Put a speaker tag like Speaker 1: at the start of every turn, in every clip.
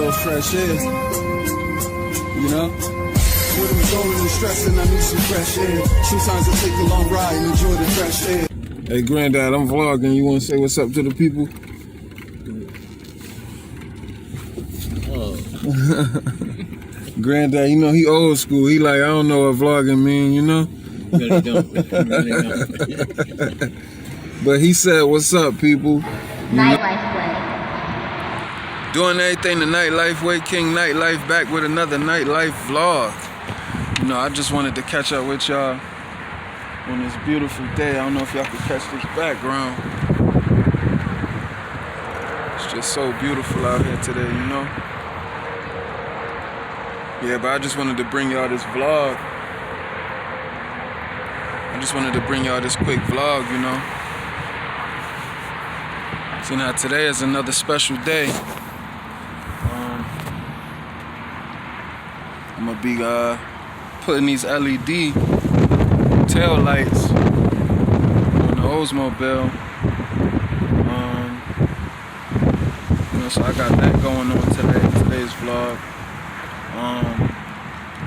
Speaker 1: little fresh air. You know? When I'm going and stressing, I need some fresh air. Sometimes I take a long ride and enjoy the fresh air. Hey, Granddad, I'm vlogging. You want to say what's up to the people? Granddad, you know, he old school. He like, I don't know what vlogging mean, you know?
Speaker 2: Really don't. Really don't.
Speaker 1: But he said, what's up, people?
Speaker 3: Nightlife way.
Speaker 1: Doing everything the nightlife way. King Nightlife back with another nightlife vlog. You know, I just wanted to catch up with y'all on this beautiful day. I don't know if y'all can catch this background. It's just so beautiful out here today, you know? Yeah, but I just wanted to bring y'all this vlog. I just wanted to bring y'all this quick vlog, you know? So now today is another special day. I'm gonna be putting these LED tail lights on the Oldsmobile. You know, so I got that going on today's vlog.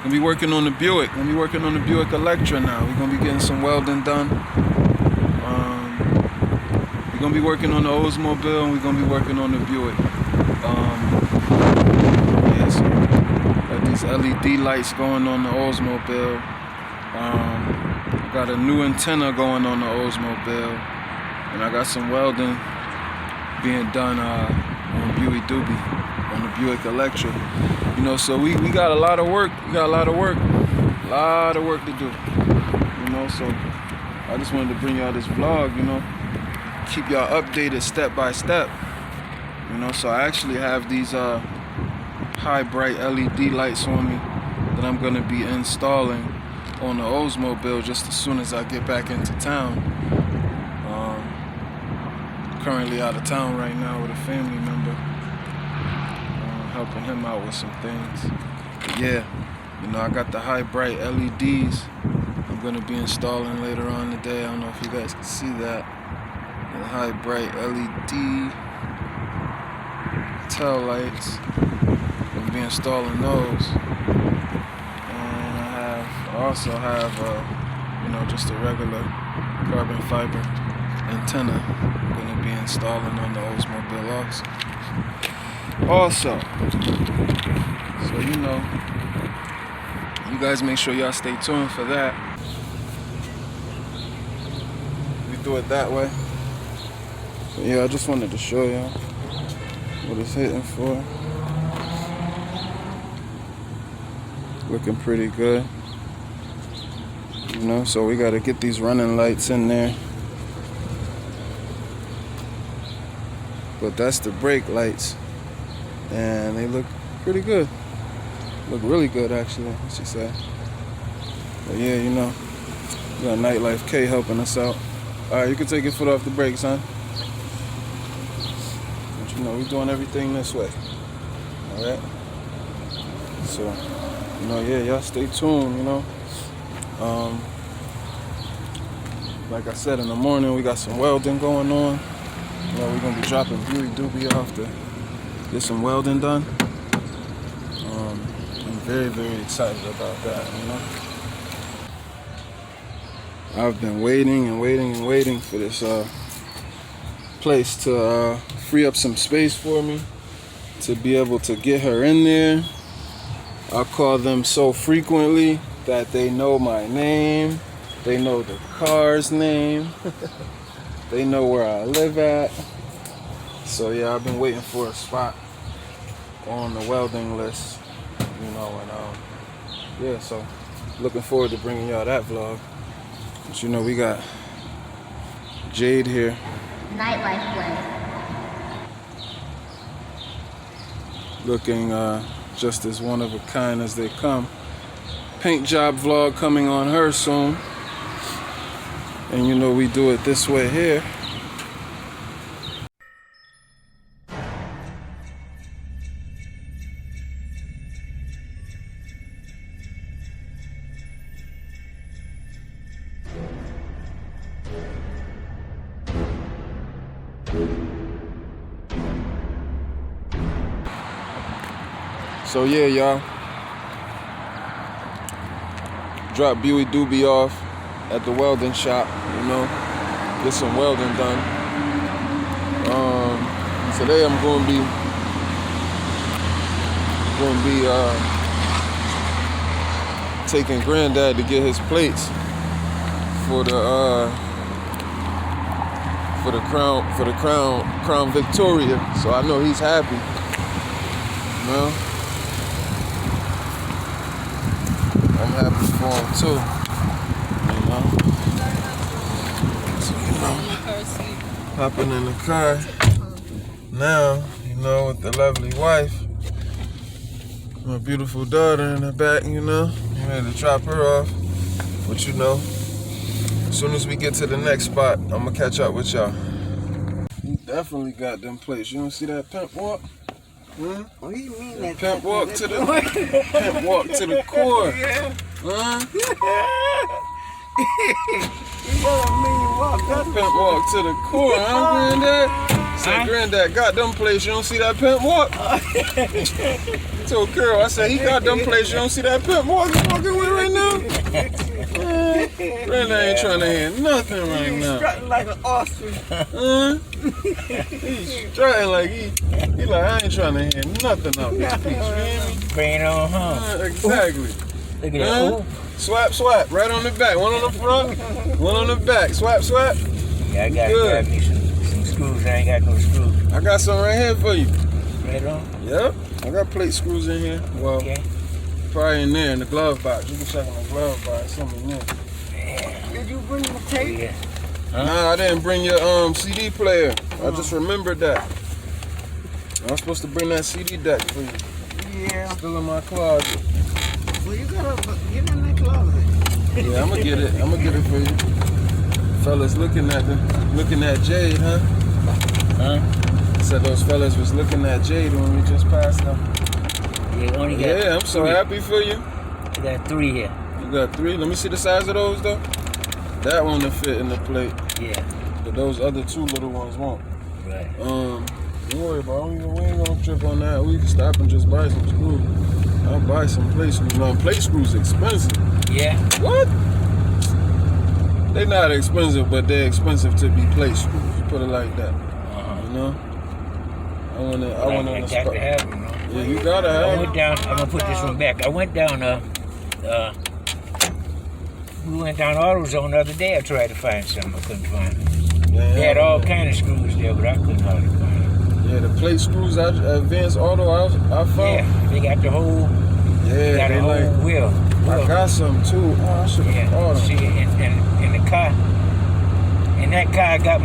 Speaker 1: Gonna be working on the Buick. Gonna be working on the Buick Electra now. We're gonna be getting some welding done. We're gonna be working on the Oldsmobile and we're gonna be working on the Buick. Yeah, so got these LED lights going on the Oldsmobile. I got a new antenna going on the Oldsmobile, and I got some welding being done on Buick Doobie, on the Buick Electra. You know, so we got a lot of work. We got a lot of work to do. You know, so I just wanted to bring y'all this vlog. You know, keep y'all updated step by step. You know, so I actually have these high bright LED lights on me that I'm gonna be installing on the Oldsmobile just as soon as I get back into town. Currently out of town right now with a family member, helping him out with some things. But yeah, you know, I got the high bright LEDs I'm gonna be installing later on today. I don't know if you guys can see that. The high bright LED tail lights. I'm gonna be installing those. I also have, you know, just a regular carbon fiber antenna I'm going to be installing on the Oldsmobile also. So, you know, you guys make sure y'all stay tuned for that. We do it that way. So, yeah, I just wanted to show y'all what it's hitting for. Looking pretty good. You know, so we got to get these running lights in there. But that's the brake lights. And they look pretty good. Look really good, actually, I should say. But yeah, you know, we got Nightlife K helping us out. Alright, you can take your foot off the brake, son. But you know, we're doing everything this way. Alright? So, you know, yeah, y'all stay tuned, you know. Like I said, in the morning we got some welding going on. You know, we're gonna be dropping Buick Doobie off to get some welding done. I'm very, very excited about that, you know. I've been waiting and waiting for this place to free up some space for me to be able to get her in there. I call them so frequently that they know my name, they know the car's name, they know where I live at. So yeah, I've been waiting for a spot on the welding list, you know, and yeah, so looking forward to bringing y'all that vlog. But you know, we got Jade here.
Speaker 3: Nightlife way.
Speaker 1: Looking just as one of a kind as they come. Paint job vlog coming on her soon. And you know, we do it this way here. So yeah, y'all. Drop Buick Doobie off at the welding shop, you know. Get some welding done. Today I'm gonna be taking Granddad to get his plates for the Crown Victoria. So I know he's happy. You know? I'm happy for him too. You know? So, you know, hopping in the car now, you know, with the lovely wife. My beautiful daughter in the back, you know. I'm ready to drop her off. But you know, as soon as we get to the next spot, I'm gonna catch up with y'all. He definitely got them plates. You don't see that pimp walk? Huh?
Speaker 4: What do you mean that?
Speaker 1: Pimp walk to the pimp walk to the core.
Speaker 4: Yeah.
Speaker 1: Huh?
Speaker 4: You got a million walk. That's
Speaker 1: Pimp walk to the core, huh, Granddad? Said Granddad got them plates. You don't see that pimp walk? I told Carol, I said he got them plates. You don't see that pimp walk he's walking with right now? Granddad ain't trying to hear nothing right now.
Speaker 4: strutting like an ostrich.
Speaker 1: He's strutting like he like, I ain't trying to hear nothing out this piece. You hear me?
Speaker 2: Bring it on home.
Speaker 1: Exactly.
Speaker 2: Look at that. Ooh.
Speaker 1: Swap, swap. Right on the back. One on the front, one on the back. Swap, swap.
Speaker 2: Yeah, I gotta grab me some screws. I ain't got no screws.
Speaker 1: I got some right here for you.
Speaker 2: Right on?
Speaker 1: Yep. I got plate screws in here. Well,
Speaker 2: Okay.
Speaker 1: probably in there in the glove box. You can check in the glove box. Something in there.
Speaker 2: Yeah.
Speaker 4: Did you bring the tape?
Speaker 2: Yeah.
Speaker 1: Nah, I didn't bring your CD player. I just remembered that. I was supposed to bring that CD deck for you.
Speaker 4: Yeah.
Speaker 1: Still in my closet.
Speaker 4: Well, you gotta get in that closet.
Speaker 1: Yeah, I'm gonna get it. I'm gonna get it for you. Fellas looking at Jade, huh?
Speaker 2: Huh?
Speaker 1: Said those fellas was looking at Jade when we just passed them.
Speaker 2: Yeah, only got
Speaker 1: Yeah, I'm so
Speaker 2: three.
Speaker 1: happy for you.
Speaker 2: I got 3 here.
Speaker 1: You got 3. Let me see the size of those though. That one will fit in the plate,
Speaker 2: Yeah.
Speaker 1: but those other 2 little ones won't.
Speaker 2: Right.
Speaker 1: Don't worry about it. We ain't gonna trip on that. We can stop and just buy some screws. I'll buy some plate screws. Now, plate screws expensive.
Speaker 2: Yeah.
Speaker 1: What? They not expensive, but they're expensive to be plate screws. Put it like that. You know? I went on the
Speaker 2: got
Speaker 1: spot.
Speaker 2: to have them.
Speaker 1: Yeah, you gotta
Speaker 2: I
Speaker 1: have
Speaker 2: went
Speaker 1: it.
Speaker 2: down. I'm gonna put this one back. I went down. We went down AutoZone the other day. I tried to find something. I couldn't find it. They had all kind of screws there, but I couldn't hardly find it.
Speaker 1: Yeah, the plate screws at Advanced Auto I found.
Speaker 2: Yeah, they got the whole.
Speaker 1: Yeah,
Speaker 2: got
Speaker 1: they
Speaker 2: a whole
Speaker 1: like.
Speaker 2: wheel.
Speaker 1: I got some too. Oh, I should have
Speaker 2: Yeah.
Speaker 1: bought them.
Speaker 2: See, in the car. In that car, I got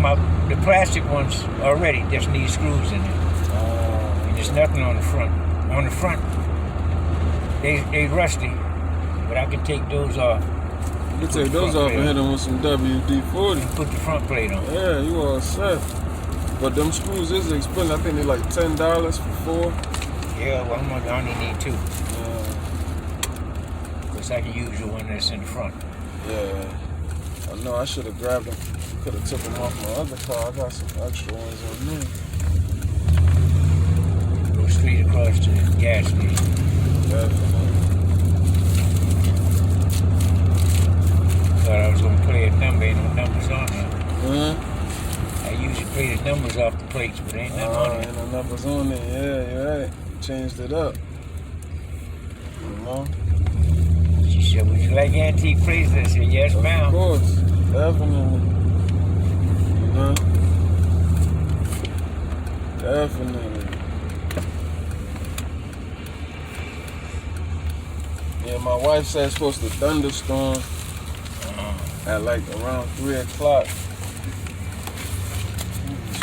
Speaker 2: the plastic ones already. Just need screws in it. And there's nothing on the front. On the front, they rusty, but I can take those off.
Speaker 1: You can take those off and hit them with some WD-40.
Speaker 2: Put the front plate on.
Speaker 1: Yeah, you all set. But them screws is expensive. I think they're like $10 for 4.
Speaker 2: Yeah, well, I only need 2.
Speaker 1: Yeah.
Speaker 2: Because I can use the one that's in the front.
Speaker 1: Yeah. I know I should have grabbed them. Could have took them off my other car. I got some extra ones on there.
Speaker 2: Go straight across to the gas station.
Speaker 1: Definitely.
Speaker 2: Thought I was going to play a number. Ain't no numbers on there.
Speaker 1: Huh?
Speaker 2: I usually play the numbers off the plates, but ain't nothing on
Speaker 1: Ain't
Speaker 2: it.
Speaker 1: no numbers on there. Yeah, you're right. Changed it up. You know?
Speaker 2: She said, would you like antique plates? I said, yes,
Speaker 1: Of
Speaker 2: ma'am.
Speaker 1: course. Definitely. You know? Definitely. Yeah, my wife said it's supposed to thunderstorm at like around 3 o'clock.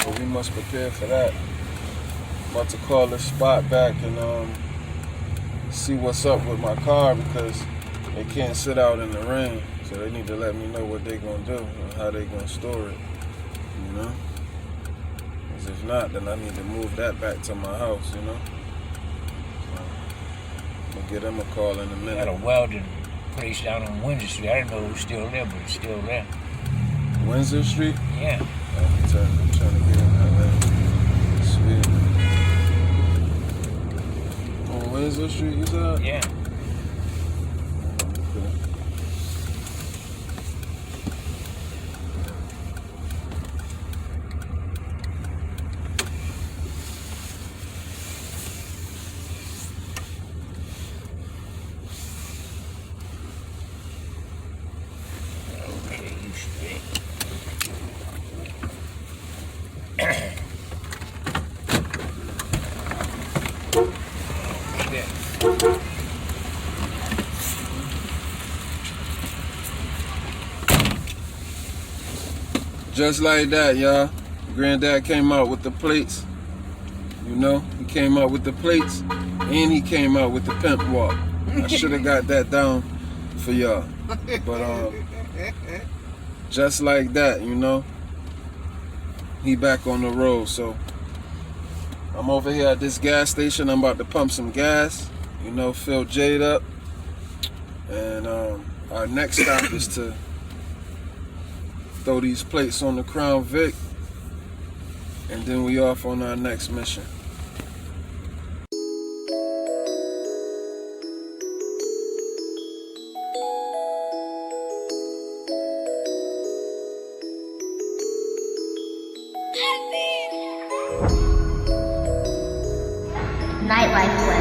Speaker 1: So we must prepare for that. About to call this spot back and see what's up with my car because they can't sit out in the rain. So they need to let me know what they're gonna do and how they're gonna store it. You know? Because if not, then I need to move that back to my house, you know? So I'm gonna give them a call in a
Speaker 2: Got
Speaker 1: minute.
Speaker 2: a welding place down on Windsor Street. I didn't know it was still there, but it's still there.
Speaker 1: Windsor Street?
Speaker 2: Yeah.
Speaker 1: I'm trying to get in that way. Sweet. Oh, Winslow Street, you said?
Speaker 2: Yeah.
Speaker 1: Okay.
Speaker 2: Okay, you straight. Okay.
Speaker 1: Just like that, y'all. Granddad came out with the plates. You know, he came out with the plates and he came out with the pimp walk. I should have got that down for y'all. But just like that, you know, he back on the road. So I'm over here at this gas station. I'm about to pump some gas, you know, fill Jade up. And our next stop is to throw these plates on the Crown Vic, and then we off on our next mission.
Speaker 3: Nightlife way.